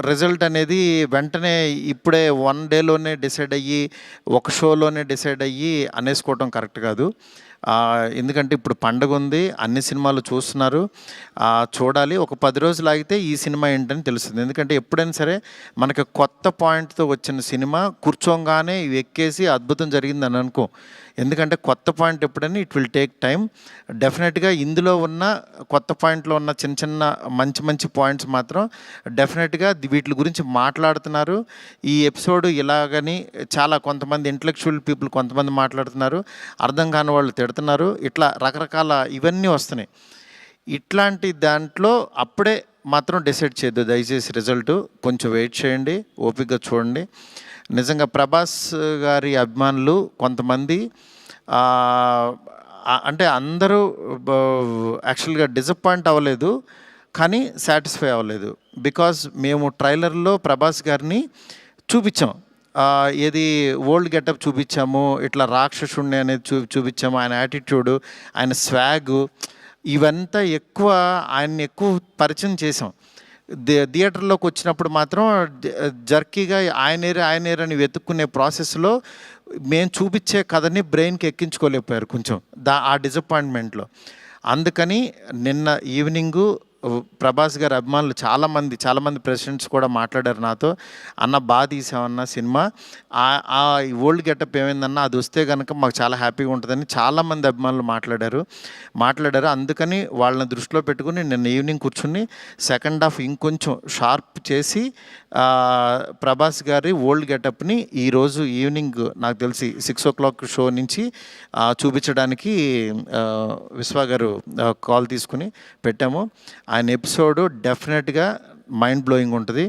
Result అనేది వెంటనే ఇప్పుడే 1 డేలోనే డిసైడ్ అయ్యి, ఒక షోలోనే డిసైడ్ అయ్యి అనేసుకోవటం కరెక్ట్ కాదు. ఎందుకంటే ఇప్పుడు పండగుంది, అన్ని సినిమాలు చూస్తున్నారు, చూడాలి. ఒక 10 రోజులు ఆగితే ఈ సినిమా ఏంటని తెలుస్తుంది. ఎందుకంటే ఎప్పుడైనా సరే మనకి కొత్త పాయింట్తో వచ్చిన సినిమా కూర్చోగానే ఇవి ఎక్కేసి అద్భుతం జరిగిందని అనుకో. ఎందుకంటే కొత్త పాయింట్ ఎప్పుడైనా ఇట్ విల్ టేక్ టైం. డెఫినెట్గా ఇందులో ఉన్న కొత్త పాయింట్లో ఉన్న చిన్న చిన్న మంచి మంచి పాయింట్స్ మాత్రం డెఫినెట్గా వీటి గురించి మాట్లాడుతున్నారు. ఈ ఎపిసోడ్ ఇలాగని చాలా కొంతమంది ఇంటలెక్చువల్ పీపుల్ కొంతమంది మాట్లాడుతున్నారు, అర్థం కాని వాళ్ళు తిడుతున్నారు, ఇట్లా రకరకాల ఇవన్నీ వస్తున్నాయి. ఇట్లాంటి దాంట్లో అప్పుడే మాత్రం డిసైడ్ చేయొద్దు దయచేసి. రిజల్ట్ కొంచెం వెయిట్ చేయండి, ఓపికగా చూడండి. నిజంగా ప్రభాస్ గారి అభిమానులు కొంతమంది అంటే అందరూ యాక్చువల్గా డిసప్పాయింట్ అవ్వలేదు, కానీ సాటిస్ఫై అవ్వలేదు. బికాజ్ మేము ట్రైలర్లో ప్రభాస్ గారిని చూపించాం, ఏది ఓల్డ్ గెటప్ చూపించాము, ఇట్లా రాక్షసుణ్ణి అనేది చూపించాము, ఆయన యాటిట్యూడు, ఆయన స్వాగు, ఇవంతా ఆయన్ని ఎక్కువ పరిచయం చేసాం. థియేటర్లోకి వచ్చినప్పుడు మాత్రం జర్కీగా ఆయనేరని వెతుక్కునే ప్రాసెస్లో మేము చూపించే కథని బ్రెయిన్కి ఎక్కించుకోలేకపోయారు కొంచెం ఆ డిసప్పాయింట్మెంట్లో. అందుకని నిన్న ఈవినింగు ప్రభాస్ గారి అభిమానులు చాలామంది ప్రెసిడెంట్స్ కూడా మాట్లాడారు నాతో, అన్న బాగా తీసామన్న సినిమా, ఆ ఓల్డ్ గెటప్ ఏమైందన్నా అది వస్తే కనుక మాకు చాలా హ్యాపీగా ఉంటుందని చాలామంది అభిమానులు మాట్లాడారు. అందుకని వాళ్ళని దృష్టిలో పెట్టుకుని నిన్న ఈవినింగ్ కూర్చుని సెకండ్ హాఫ్ ఇంకొంచెం షార్ప్ చేసి ప్రభాస్ గారి ఓల్డ్ గెటప్ని ఈరోజు ఈవినింగ్ నాకు తెలిసి 6 o'clock షో నుంచి చూపించడానికి విశ్వ గారు కాల్ తీసుకుని పెట్టాము. ఆయన ఎపిసోడు డెఫినెట్గా మైండ్ బ్లోయింగ్ ఉంటుంది.